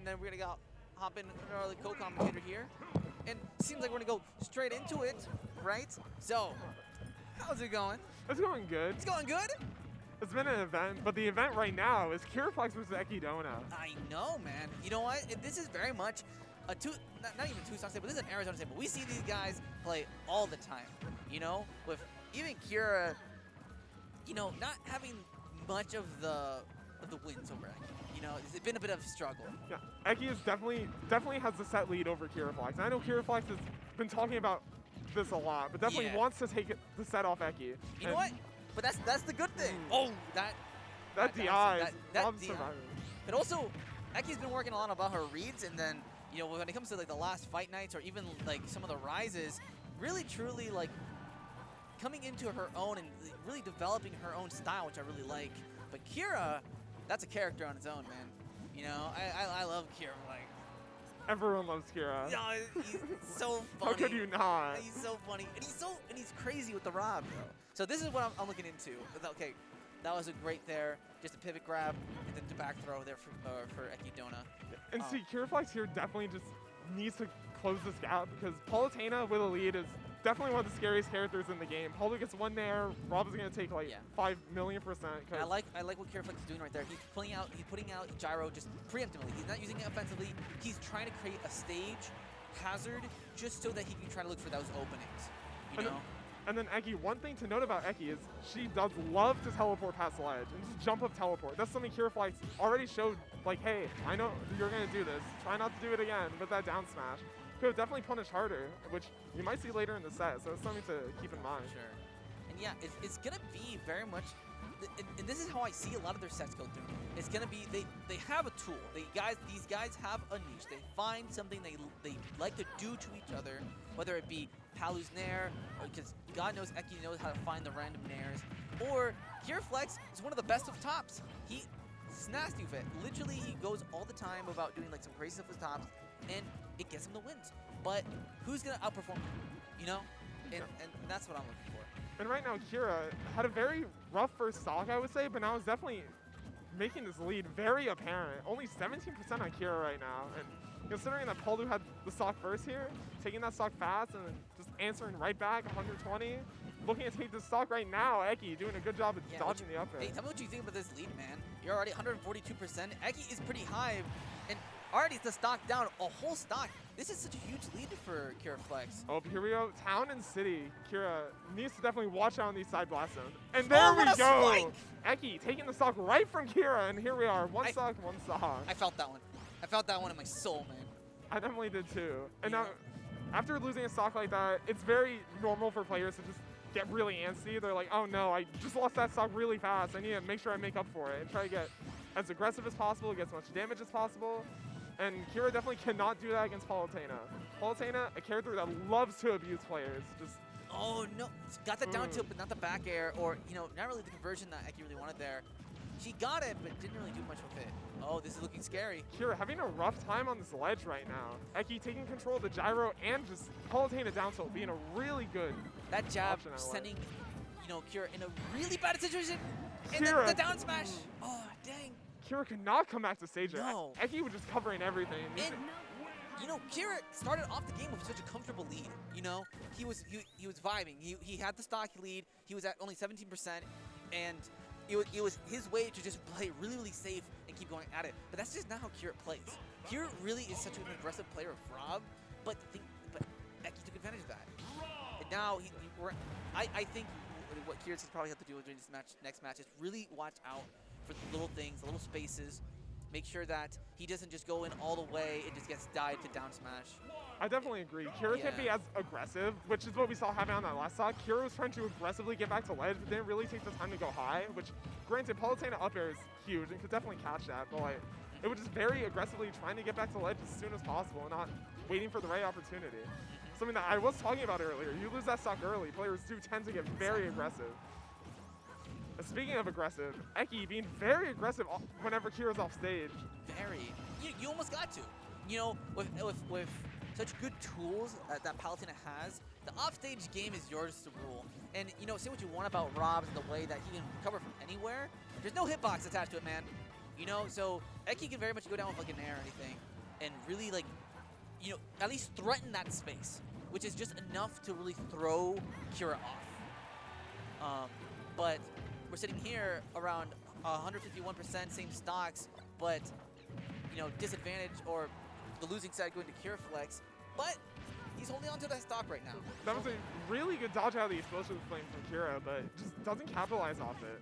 and then we're going to hop in another co-commentator here. And it seems like we're going to go straight into it, right? So, how's it going? It's going good. It's going good? It's been an event, but the event right now is KiraFlax versus Ekidona. I know, man. You know what? This is very much a not even Tucson State, but this is an Arizona State. But we see these guys play all the time, you know? With even Kira, you know, not having much of the wins over Eki. You know, it's been a bit of a struggle. Yeah, Eki is definitely has the set lead over KiraFlax. I know KiraFlax has been talking about this a lot, but definitely wants to take the set off Eki. You know what? But that's the good thing. Oh, that DI. That DI. But also, Eki's been working a lot about her reads, and then, you know, when it comes to like the last fight nights or even like some of the rises, really truly like coming into her own and really developing her own style, which I really like. But Kira, that's a character on its own, man. You know, I love Kira. Like, everyone loves Kira. No, he's so funny. How could you not? He's so funny, and he's crazy with the Rob, bro. So this is what I'm looking into. Okay, that was a great there, just a pivot grab and then the back throw there for Ekidona. And see, KiraFlax here definitely just needs to close this gap because Palutena with a lead is definitely one of the scariest characters in the game. Palu gets one there, Rob is gonna take like 5 million %. I like what KiraFlax is doing right there. He's putting out gyro just preemptively. He's not using it offensively. He's trying to create a stage hazard just so that he can try to look for those openings. You know? And then Eki, one thing to note about Eki is she does love to teleport past the ledge and just jump up teleport. That's something KiraFlax already showed, like, hey, I know you're gonna do this. Try not to do it again with that down smash. Could have definitely punished harder, which you might see later in the set, so it's something to keep in mind. Sure. And yeah, it's gonna be very much, and this is how I see a lot of their sets go through. It's gonna be, they have a tool. These guys have a niche. They find something they like to do to each other, whether it be Palu's Nair, or because God knows Eki knows how to find the random Nairs, or KiraFlax is one of the best of tops. He's nasty with it. Literally, he goes all the time about doing like some crazy stuff with tops, and it gets him the wins. But who's gonna outperform him? You know? And that's what I'm looking for. And right now, Kira had a very rough first stock, I would say, but now is definitely making this lead very apparent. Only 17% on Kira right now. And considering that Palu had the stock first here, taking that stock fast and then just answering right back, 120. Looking to take this stock right now, Eki doing a good job of dodging the up air. Hey, tell me what you think about this lead, man. You're already 142%. Eki is pretty high, and already the stock down, a whole stock. This is such a huge lead for KiraFlax. Oh, here we go. Town and City. Kira needs to definitely watch out on these side blast zones. And there we go. Eki taking the stock right from Kira, and here we are. One stock, one stock. I felt that one. I felt that one in my soul, man. I definitely did too. And now, after losing a stock like that, it's very normal for players to just get really antsy. They're like, oh no, I just lost that stock really fast. I need to make sure I make up for it and try to get as aggressive as possible, get as much damage as possible. And Kira definitely cannot do that against Palutena. Palutena, a character that loves to abuse players. Just oh no, got the down tilt, but not the back air, or you know, not really the conversion that Eki really wanted there. She got it, but didn't really do much with it. Oh, this is looking scary. Kira having a rough time on this ledge right now. Eki taking control of the gyro and just Palutena down tilt being a really good that jab sending, you know, Kira in a really bad situation. And then the down smash. Oh, dang. Kira could not come back to stage it. No. Eki was just covering everything. And, you know, Kira started off the game with such a comfortable lead. You know, he was vibing. He had the stock lead. He was at only 17%, and it was his way to just play really, really safe and keep going at it. But that's just not how Kira plays. Kira really is such an aggressive player of Rob, but Eki took advantage of that. And now I think what Kira probably have to do during this next match is really watch out for the little things, the little spaces. Make sure that he doesn't just go in all the way and just gets died to down smash. I definitely agree. Kira can't be as aggressive, which is what we saw happen on that last stock. Kira was trying to aggressively get back to ledge, but didn't really take the time to go high, which, granted, Palutena up air is huge and could definitely catch that, but like, it was just very aggressively trying to get back to ledge as soon as possible and not waiting for the right opportunity. Something that I was talking about earlier. You lose that stock early, players do tend to get very aggressive. Speaking of aggressive, Eki being very aggressive whenever Kira's off stage. Very. You almost got to. You know, with such good tools that Palutena has, the offstage game is yours to rule. And, you know, say what you want about Robs and the way that he can recover from anywhere. There's no hitbox attached to it, man. You know, so Eki can very much go down with like an air or anything. and really like, at least threaten that space, which is just enough to really throw Kira off. But we're sitting here around 151% same stocks, but disadvantage or the losing side going to KiraFlax, but he's holding on to that stock right now. That was a really good dodge out of the explosive flame from Kira, but just doesn't capitalize off it.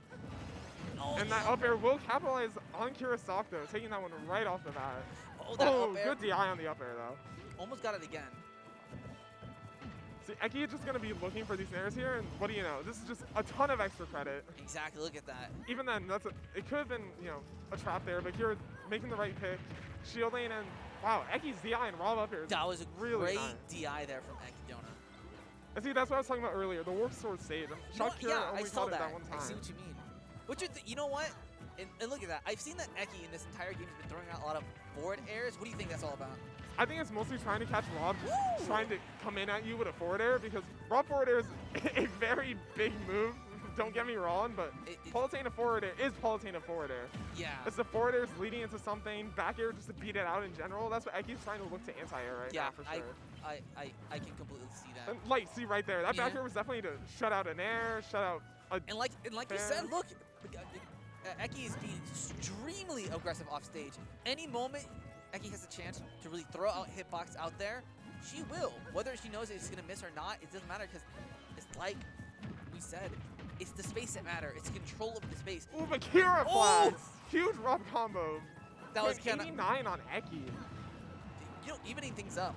Oh, And that up air will capitalize on Kira's stock though, taking that one right off the bat. Oh, that up air. Good DI on the up air though. Almost got it again. See, Eki is just going to be looking for these nairs here, and what do you know? This is just a ton of extra credit. Exactly, look at that. Even then, it could have been, a trap there, but Kira making the right pick, shielding, and wow, Eki's DI and Rob up here. That was a really great nice. DI there from Ekidona. And see, that's what I was talking about earlier, the Warp Sword stage. Yeah, I saw that. One time. I see what you mean. You know what? And look at that. I've seen that Eki in this entire game has been throwing out a lot of forward airs. What do you think that's all about? I think it's mostly trying to catch Rob, just trying to come in at you with a forward air, because Rob forward air is a very big move. Don't get me wrong, but Palutena forward air is Palutena forward air. Yeah. It's the forward air is leading into something, back air just to beat it out in general. That's what Eki's trying to look to anti-air right now, for sure. I can completely see that. And like, see right there, that back air was definitely to shut out an air, shut out a And like you said, look, Eki is being extremely aggressive off stage. Any moment Eki has a chance to really throw out hitbox out there, she will. Whether she knows it's going to miss or not, it doesn't matter, because it's like we said, it's the space that matters. It's control of the space. Ooh, but KiraFlax! Huge Rob combo. That was kind of 89 on Eki. Evening things up.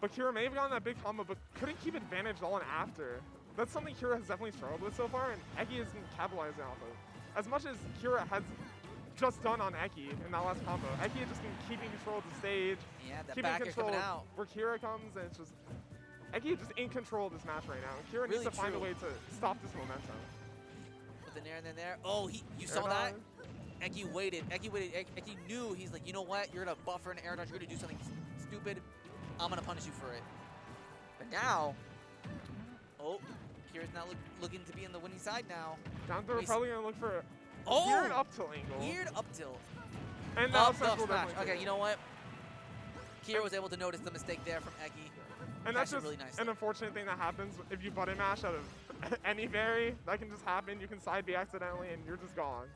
But Kira may have gotten that big combo, but couldn't keep advantage on after. That's something Kira has definitely struggled with so far, and Eki isn't capitalizing off of. As much as Kira has just done on Eki in that last combo, Eki has just been keeping control of the stage, Yeah, that keeping back air control coming of out. where Kira comes, and it's just Eki is just in control of this match right now. And Kira Really needs to find a true. way to stop this momentum. With the nair and then there. Oh, you saw that? Eki waited. Eki knew. He's like, you know what? You're going to buffer an air dodge. You're going to do something stupid. I'm going to punish you for it. But now, Kira's now looking to be on the winning side now. Down throw probably going to look for Oh! weird up tilt angle. Weird up tilt. And now Up Central the smash. definitely Okay, did. you know what? Kira was able to notice the mistake there from Eki. And that's Catch it just really nicely. an unfortunate thing that happens if you button mash out of any berry. That can just happen. You can side B accidentally and you're just gone.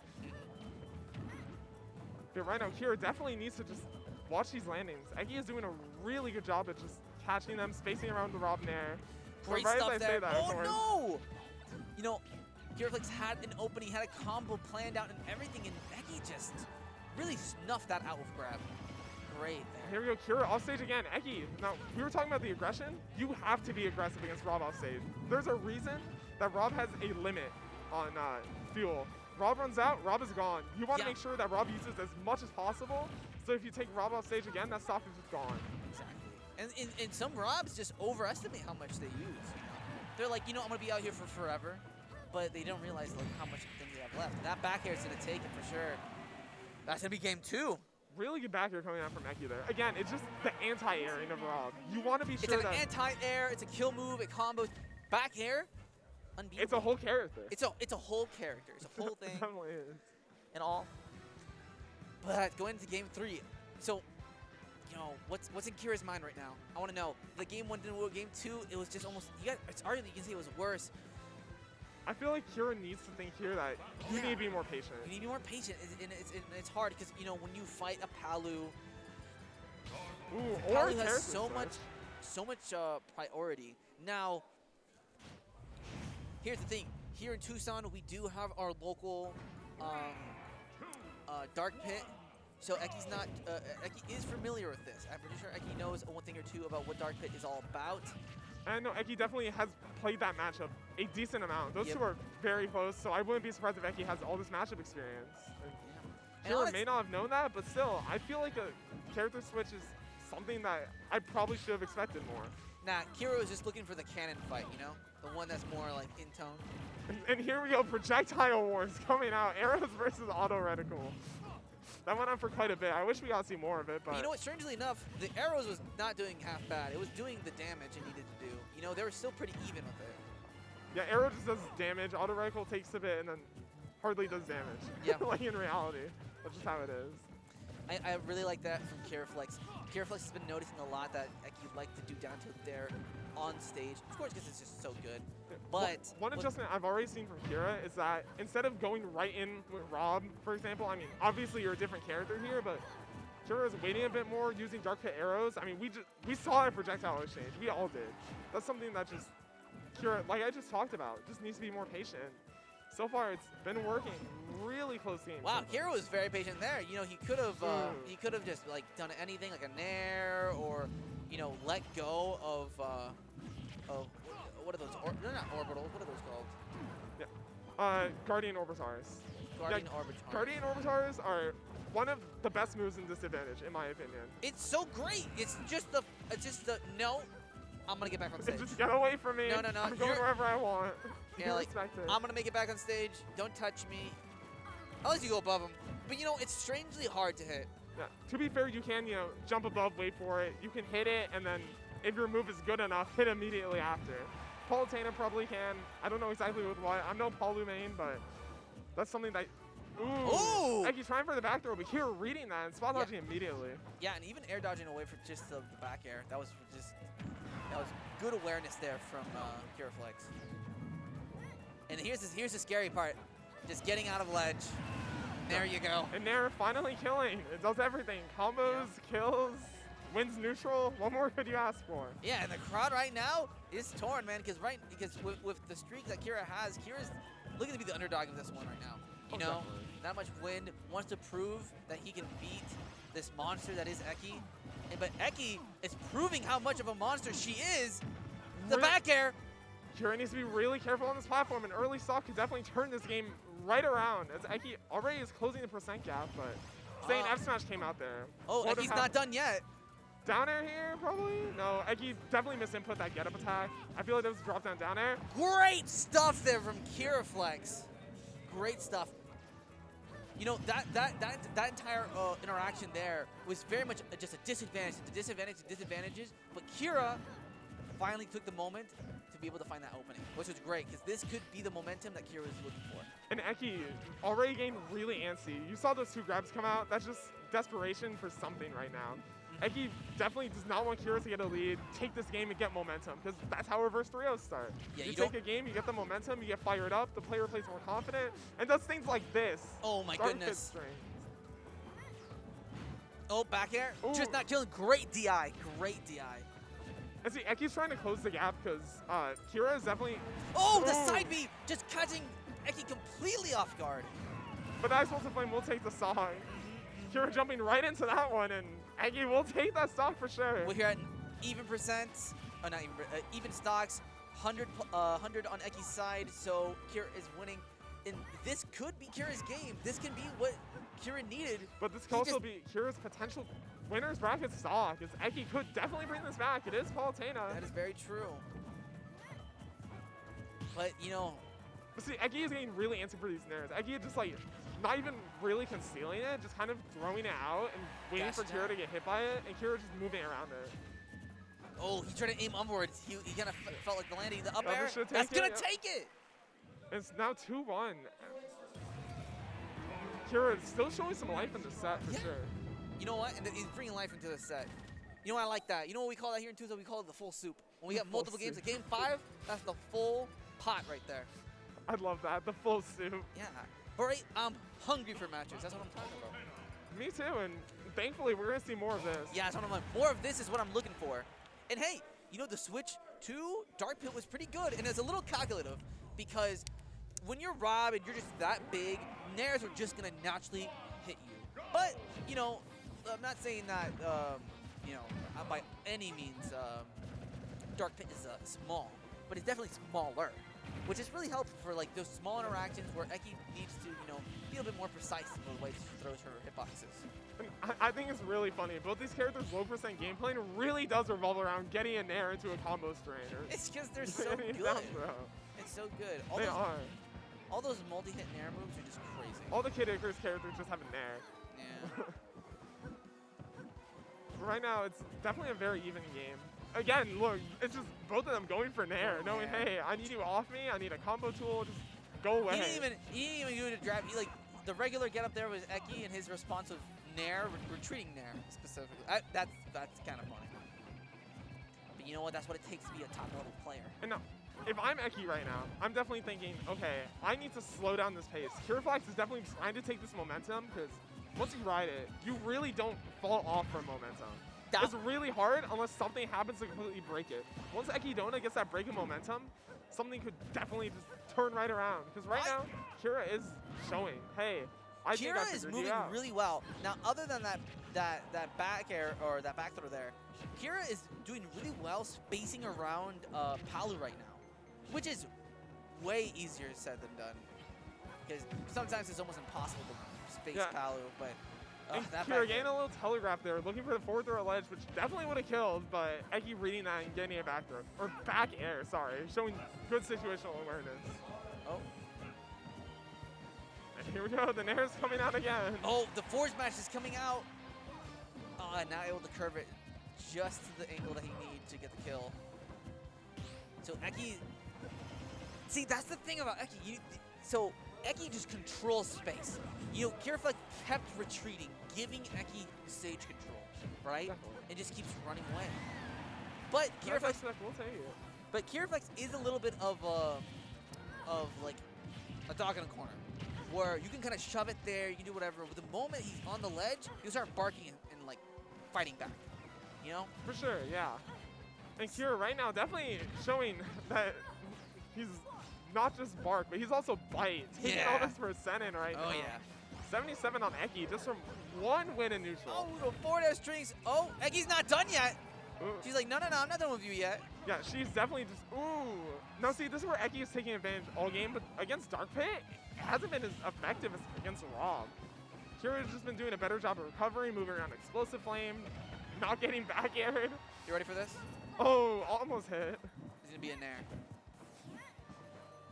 But right now, Kira definitely needs to just watch these landings. Eki is doing a really good job at just catching them, spacing around the Rob Nair. Great right stuff as I there. say that, of Oh course. no! KiraFlax had an opening, had a combo planned out and everything, and Eki just really snuffed that out with grab. Great there. Here we go, Kira off stage again. Eki, now we were talking about the aggression. You have to be aggressive against Rob off stage. There's a reason that Rob has a limit on fuel. Rob runs out, Rob is gone. You want to make sure that Rob uses as much as possible. So if you take Rob off stage again, that stock is just gone. Exactly. And some Robs just overestimate how much they use. They're like, I'm going to be out here for forever. But they don't realize how much things they have left. And that back air is going to take it for sure. That's going to be game 2. Really good back air coming out from Eki there. Again, it's just the anti-airing of Rob. You want to be sure that it's an anti-air, it's a kill move, it combos. Back air, unbeatable. It's a whole character. It's a whole character. It's a whole thing. It definitely is. And all. But going into game 3, so what's in Kira's mind right now? I want to know. The game 1 didn't work. Game 2, it was just almost. It's arguably you can say it was worse. I feel like Kira needs to think here that you need to be more patient. You need to be more patient, and it's hard because when you fight a Palu, Palu has so much priority. Now, here's the thing: here in Tucson, we do have our local dark pit. So Eki's not. Eki is familiar with this. I'm pretty sure Eki knows one thing or two about what dark pit is all about. And no, Eki definitely has played that matchup a decent amount. Those two are very close, so I wouldn't be surprised if Eki has all this matchup experience. And Kira may not have known that, but still, I feel like a character switch is something that I probably should have expected more. Nah, Kira was just looking for the cannon fight, the one that's more like in tone. And here we go, projectile wars coming out, arrows versus auto reticle. That went on for quite a bit. I wish we got to see more of it, but... You know what, strangely enough, the arrows was not doing half bad. It was doing the damage it needed to do. They were still pretty even with it. Yeah, arrow just does damage. Auto reticle takes a bit and then hardly does damage. Yeah. Like in reality. That's just how it is. I really like that from KiraFlax. KiraFlax has been noticing a lot that Eki like to do down tilt there on stage. Of course, because it's just so good. But one adjustment I've already seen from Kira is that instead of going right in with Rob, for example, I mean, obviously you're a different character here, but Kira is waiting a bit more, using Dark Pit arrows. I mean, we saw a projectile exchange. We all did. That's something that just Kira, like I just talked about, just needs to be more patient. So far, it's been working. Really close game. Wow, Kira was very patient there. You know, he could have just like done anything like a nair or, you know, let go of what are those? They're not orbitals. What are those called? Yeah, Guardian Orbitars. Guardian Orbitars. Guardian Orbitars are one of the best moves in Disadvantage, in my opinion. It's so great. It's just the no. I'm gonna get back on stage. Just get away from me. No. I'm going wherever I want. Yeah, like, I'm gonna make it back on stage. Don't touch me. Unless you go above him. But you know, it's strangely hard to hit. Yeah. To be fair, you can, you know, jump above, wait for it. You can hit it, and then if your move is good enough, hit immediately after. Palutena probably can. I don't know exactly with what. I'm no Palu main, but that's something that. Ooh! Eki's trying for the back throw, but here reading that and spot dodging immediately. Yeah, and even air dodging away from just the back air. That was good awareness there from KiraFlax. And here's the scary part. Just getting out of ledge. There you go. And Nair finally killing. It does everything. Combos, kills, wins neutral. What more could you ask for? Yeah, and the crowd right now is torn, man, because with the streak that Kira has, Kira's looking to be the underdog of this one right now. You know, that much wind, wants to prove that he can beat this monster that is Eki. But Eki is proving how much of a monster she is. The back air. Kira needs to be really careful on this platform, and early stock could definitely turn this game right around, as Eki already is closing the percent gap, but Saiyan F Smash came out there. Oh, Eki's not done yet. Down air here, probably? No, Eki definitely misinput that get up attack. I feel like that was a drop down air. Great stuff there from KiraFlax. Great stuff. You know, that entire interaction there was very much just a disadvantage to disadvantages, but Kira finally took the moment to be able to find that opening, which was great, because this could be the momentum that Kira was looking for. And Eki already getting really antsy. You saw those two grabs come out. That's just desperation for something right now. Eki definitely does not want Kira to get a lead, take this game and get momentum, because that's how reverse 3-0s start. Yeah, you take a game, you get the momentum, you get fired up, the player plays more confident, and does things like this. Oh my goodness. Oh, back air. Ooh. Just not killing. Great DI. Great DI. And see, Eki's trying to close the gap because Kira is definitely... Oh, the side B just catching Eki completely off guard. But Ice Pulse of Flame will take the song. Kira jumping right into that one, and Eki will take that stock for sure. We're here at even percent, not even, even stocks, 100 on Eki's side, so Kira is winning. And this could be Kira's game. This can be what Kira needed. But this could also be Kira's potential winner's bracket stock, as Eki could definitely bring this back. It is Palutena. That is very true. But, you know... But see, Eki is getting really antsy for these nairs. Eki is just like, not even really concealing it, just kind of throwing it out and waiting for Kira to get hit by it, and Kira just moving around it. Oh, he tried to aim upwards. He kind of felt like the landing, the up air. That's going to take it! It's now 2-1. Kira is still showing some life in the set, for sure. You know what? And he's bringing life into the set. You know what? I like that. You know what we call that here in Tuesday? We call it the full soup. When we got multiple games, like game 5, that's the full pot right there. I love that, the full soup. Yeah. All right, I'm hungry for matches. That's what I'm talking about. Me too, and thankfully we're going to see more of this. Yeah, that's what I'm like. More of this is what I'm looking for. And hey, you know, the switch to Dark Pit was pretty good, and it's a little calculative because when you're Rob and you're just that big, nairs are just going to naturally hit you. But, you know, I'm not saying that, you know, by any means Dark Pit is small, but it's definitely smaller, which is really helpful for like those small interactions where Eki needs to, you know, be a little bit more precise in the way she throws her hitboxes. I think it's really funny. Both these characters' low percent gameplay really does revolve around getting a nair into a combo strainer. It's because they're so good. It's so good. All those multi-hit nair moves are just crazy. All the Kid Icarus characters just have a nair. Yeah. Right now, it's definitely a very even game. Again, look, it's just both of them going for nair, knowing, hey, I need you off me, I need a combo tool, just go away. He didn't even do the grab. the regular get up there was Eki and his response of Nair, retreating Nair specifically. That's kind of funny. But you know what? That's what it takes to be a top level player. And now, if I'm Eki right now, I'm definitely thinking, okay, I need to slow down this pace. KiraFlax is definitely trying to take this momentum because once you ride it, you really don't fall off from momentum. It's really hard unless something happens to completely break it. Once Ekidona gets that break in momentum, something could definitely just turn right around. Because right now, Kira is showing, hey, I think I Kira is figured you moving out. really well. Now, other than that back air or that back throw there, Kira is doing really well spacing around Palu right now, which is way easier said than done. Because sometimes it's almost impossible to space Palu, but and that Kira getting a little telegraph there, looking for the forward throw ledge, which definitely would have killed, but Eki reading that and getting a back throw. Or back air, sorry. Showing good situational awareness. Oh. And here we go, the Nair's coming out again. Oh, the forward smash is coming out. Now able to curve it just to the angle that he needs to get the kill. So Eki, see, that's the thing about Eki. So Eki just controls space. You know, KiraFlax kept retreating, giving Eki stage control, right? Definitely. And just keeps running away. But KiraFlax is a little bit of like a dog in a corner, where you can kind of shove it there, you can do whatever. But the moment he's on the ledge, he'll start barking and like fighting back. You know? For sure, yeah. And Kira right now definitely showing that he's not just bark, but he's also bite. Taking all this percent in right now. Oh, yeah. 77 on Eki just from one win in neutral. Oh, the forward air strings. Oh, Eki's not done yet. Ooh. She's like, no, I'm not done with you yet. Yeah, she's definitely just, ooh. Now see, this is where Eki is taking advantage all game, but against Dark Pit, it hasn't been as effective as against Rob. Kira's just been doing a better job of recovery, moving around Explosive Flame, not getting back aired. You ready for this? Oh, almost hit. He's gonna be in there.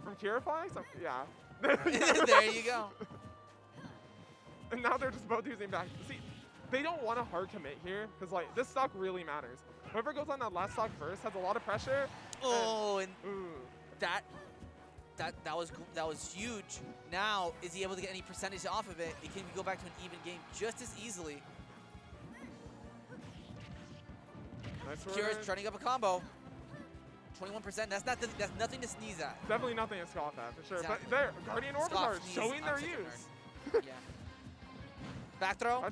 From KiraFlax? Yeah. There you go. And now they're just both using back. See, they don't want a hard commit here, because like this stock really matters. Whoever goes on that last stock first has a lot of pressure. Oh, and ooh. that was huge. Now, is he able to get any percentage off of it? It can go back to an even game just as easily. Nice Kira's turning up a combo. 21%. That's nothing to sneeze at. Definitely nothing to scoff at for sure. Exactly. But their Guardian Orbs are showing their such a use. Yeah. Back throw.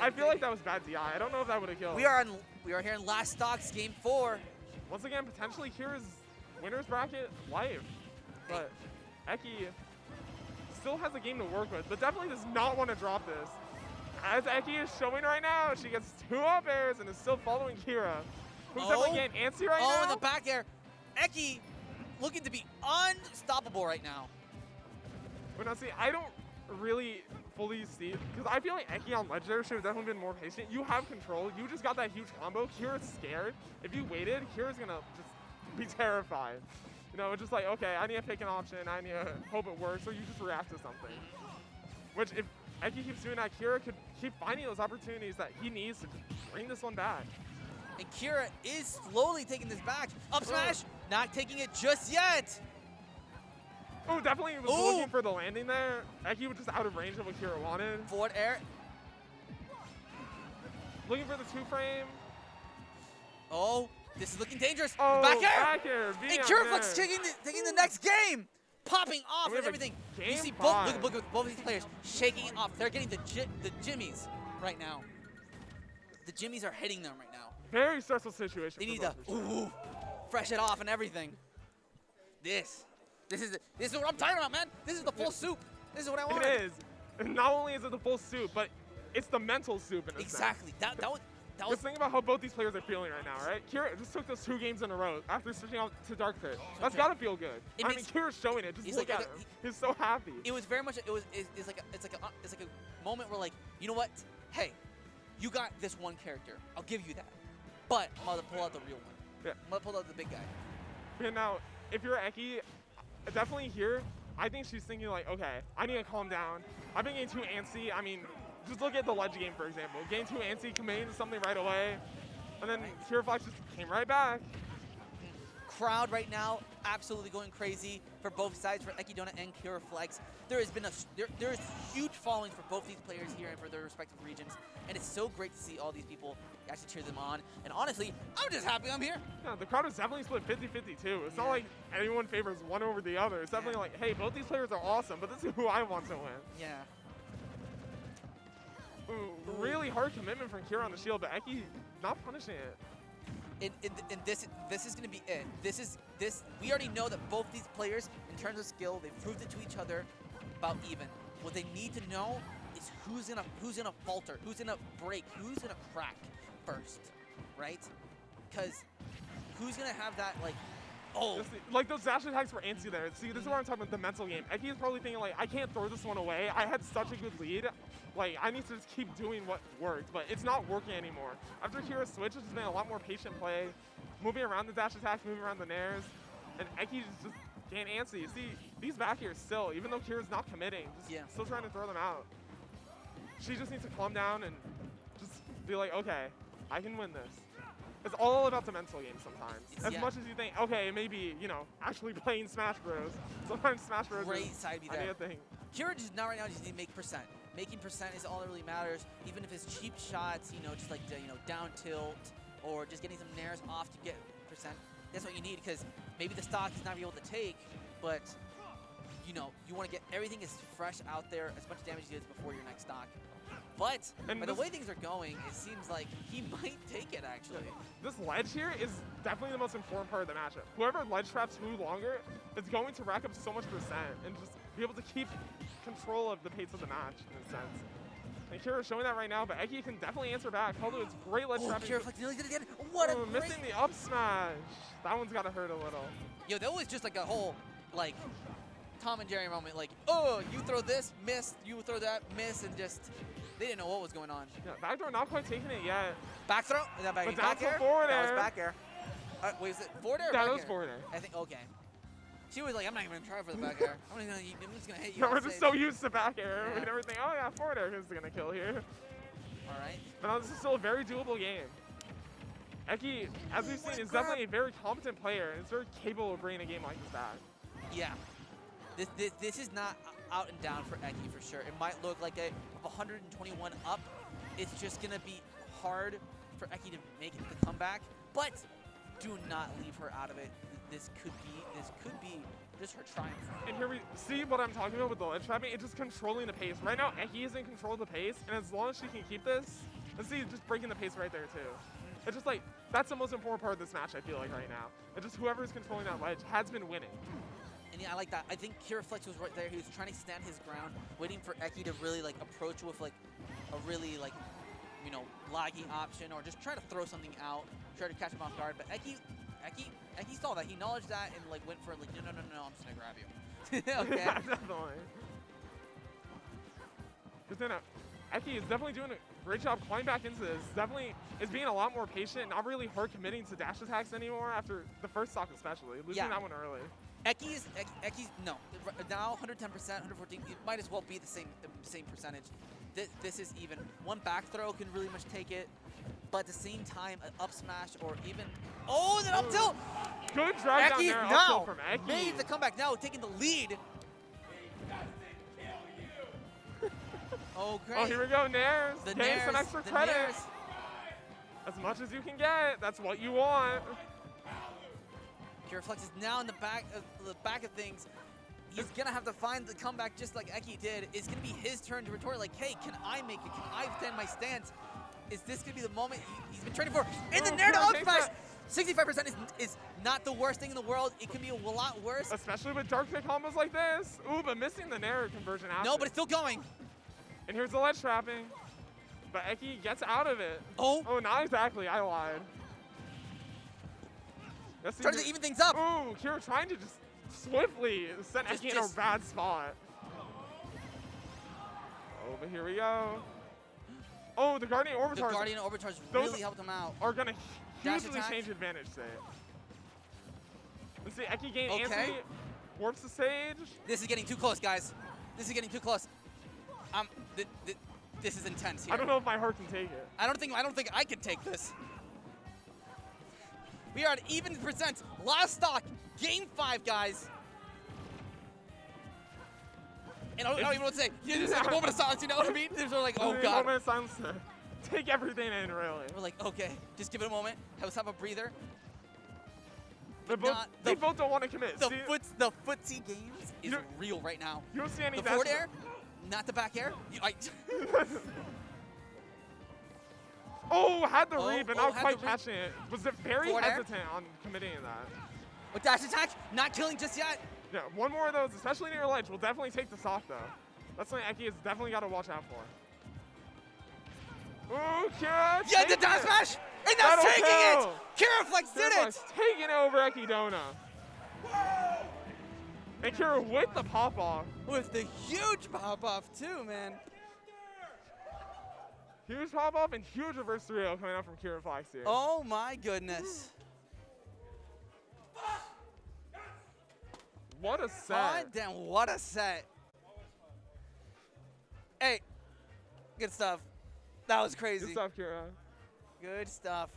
I feel like that was bad DI. I don't know if that would have killed. We are here in last stocks, game 4. Once again, potentially Kira's winner's bracket life. But Eki still has a game to work with, but definitely does not want to drop this. As Eki is showing right now, she gets 2 up airs and is still following Kira. Who's definitely getting antsy right now. Oh, in the back air. Eki looking to be unstoppable right now. But now see, I don't really fully see, because I feel like Eki on ledge there should have definitely been more patient. You have control. You just got that huge combo. Kira's scared. If you waited, Kira's going to just be terrified. You know, it's just like, okay, I need to pick an option. I need to hope it works, or you just react to something. Which, if Eki keeps doing that, Kira could keep finding those opportunities that he needs to bring this one back. And Kira is slowly taking this back. Up smash, not taking it just yet. Oh, definitely was looking for the landing there. Eki was just out of range of what Kira wanted. Forward air. Looking for the 2-frame. Oh, this is looking dangerous. Oh, back air. Back air. And KiraFlax taking the next game. Popping off and everything. You see look at both of these players shaking it off. They're getting the jimmies right now. The jimmies are hitting them right now. Very stressful situation. They need to fresh it off and everything. This is what I'm talking about, man. This is the full soup. This is what I want. It is. And not only is it the full soup, but it's the mental soup in a exactly. sense. That was. Just think about how both these players are feeling right now, right? Kira just took those 2 games in a row after switching out to Dark Pit. That's gotta feel good. I mean, Kira's showing it. Just look at him. He's so happy. It was very much. It's like a moment where, like, you know what? Hey, you got this one character. I'll give you that. But I'm about to pull out the real one. Yeah. I'm about to pull out the big guy. And now, if you're Eki, definitely here, I think she's thinking like, okay, I need to calm down. I've been getting too antsy. I mean, just look at the ledge game, for example. Getting too antsy, committing to something right away. And then KiraFlax just came right back. crowd right now absolutely going crazy for both sides, for Ekidona and KiraFlax. There has been there's huge followings for both these players here and for their respective regions, and it's so great to see all these people actually cheer them on. And honestly, I'm just happy I'm here. Yeah, the crowd is definitely split 50-50 too. It's not like anyone favors one over the other. It's definitely like, hey, both these players are awesome, but this is who I want to win. Yeah. Ooh, really hard commitment from Kira on the shield, but Eki not punishing it. And this is going to be it. We already know that both these players, in terms of skill, they've proved it to each other about even. What they need to know is who's gonna falter, who's gonna break, who's gonna crack first, right? Because who's gonna have that like those dash attacks were antsy there. See, this is where I'm talking about the mental game. Eki is probably thinking like, I can't throw this one away. I had such a good lead. Like, I need to just keep doing what worked, but it's not working anymore. After Kira switch, it's been a lot more patient play, moving around the dash attacks, moving around the nairs, and Eki just getting antsy. See, these back here still, even though Kira's not committing, just still trying to throw them out. She just needs to calm down and just be like, okay, I can win this. It's all about the mental game sometimes. As much as you think, okay, maybe, you know, actually playing Smash Bros. Sometimes Smash Bros. Great side B there. Thing. Kira just now right now just need to make percent. Making percent is all that really matters. Even if it's cheap shots, you know, just like down tilt or just getting some nairs off to get percent. That's what you need, because maybe the stock he's not able to take, but you know, you want to get everything as fresh out there, as much damage as he does before your next stock. But by the way things are going, it seems like he might take it, actually. This ledge here is definitely the most important part of the matchup. Whoever ledge traps who longer is going to rack up so much percent and just be able to keep control of the pace of the match, in a sense. And Kira's showing that right now, but Eki can definitely answer back. Although it's great ledge trapping. KiraFlax nearly did it again. What a great... missing the up smash. That one's got to hurt a little. Yo, that was just like a whole, like, Tom and Jerry moment. Like, oh, you throw this, miss. You throw that, miss, and just... They didn't know what was going on. Yeah, backdoor not quite taking it yet. Back throw? Is that back, back air? Forward that air. Was back air. Wait, is it forward air or back back air? That was air? forward air. I think, okay. She was like, I'm not even going to try for the back air. I'm just going to hit you. Yeah, we're just so used to back air. We never think, oh yeah, forward air is going to kill here. All right. But this is still a very doable game. Eki, as we've seen, is definitely a very competent player and is very capable of bringing a game like this back. Yeah. This is not out and down for Eki for sure. It might look like a 121 up. It's just going to be hard for Eki to make the comeback, but do not leave her out of it. This could be just her triumph. And here we see what I'm talking about with the ledge trapping. It's just controlling the pace. Right now, Eki is in control of the pace, and as long as she can keep this, let's see, just breaking the pace right there too. It's just like, that's the most important part of this match, I feel like, right now. It's just whoever's controlling that ledge has been winning. And yeah, I like that. I think KiraFlax was right there. He was trying to stand his ground, waiting for Eki to really like approach with like a really like, you know, laggy option, or just try to throw something out, try to catch him off guard. But Eki saw that. He acknowledged that and like went for like, no, I'm just gonna grab you. Okay. Yeah, definitely. But then Eki is definitely doing a great job climbing back into this. Definitely is being a lot more patient, not really hard committing to dash attacks anymore after the first stock especially, losing that one early. Eki's no, now 110%, 114. It might as well be the same percentage. This is even. One back throw can really much take it, but at the same time, an up smash or even the up tilt. Good drive down there, up tilt from Eki. Made the comeback now, taking the lead. Oh great! Oh, here we go, nairs. Getting some extra credit. Nairs. As much as you can get, that's what you want. KiraFlax is now in the back of things. He's gonna have to find the comeback just like Eki did. It's gonna be his turn to retort. Like, hey, can I make it? Can I stand my stance? Is this gonna be the moment he's been training for? And the nair to up smash. 65% is not the worst thing in the world. It can be a lot worse. Especially with dark pick combos like this. Ooh, but missing the nair conversion after. No, but it's still going. And here's the ledge trapping. But Eki gets out of it. Oh, not exactly. I lied. Trying to even things up. Ooh, Kira trying to just swiftly send Eki in a bad spot. Oh, but here we go. Oh, the Guardian Orbitars. The Guardian Orbitars really helped him out. Are going to hugely change advantage state. Let's see, Eki gain answer. Warps the stage. This is getting too close, guys. This is getting too close. This is intense here. I don't know if my heart can take it. I don't think I can take this. We are at even percent. Last stock, game 5, guys. And I don't even know what to say. You just like a moment of silence, you know what I mean? They're sort of like, oh god. Moment of silence. Take everything in, really. We're like, okay, just give it a moment. Let's have a breather. They both don't want to commit. The footsie games is real right now. You don't see any the forward air, not the back air. Oh, had the read, but not quite catching it. Was it very forward hesitant air? on committing to that? A dash attack, not killing just yet. Yeah, one more of those, especially near ledge, will definitely take the stock, though. That's something Eki has definitely got to watch out for. Ooh, Kira! Yeah, the dash smash! And that's taking it! KiraFlax did it! Taking over Ekidona. And Kira with the pop-off. With the huge pop-off, too, man. Huge pop-off and huge reverse 3-0 coming out from KiraFlax here. Oh, my goodness. What a set. God damn, what a set. Hey, good stuff. That was crazy. Good stuff, Kira. Good stuff.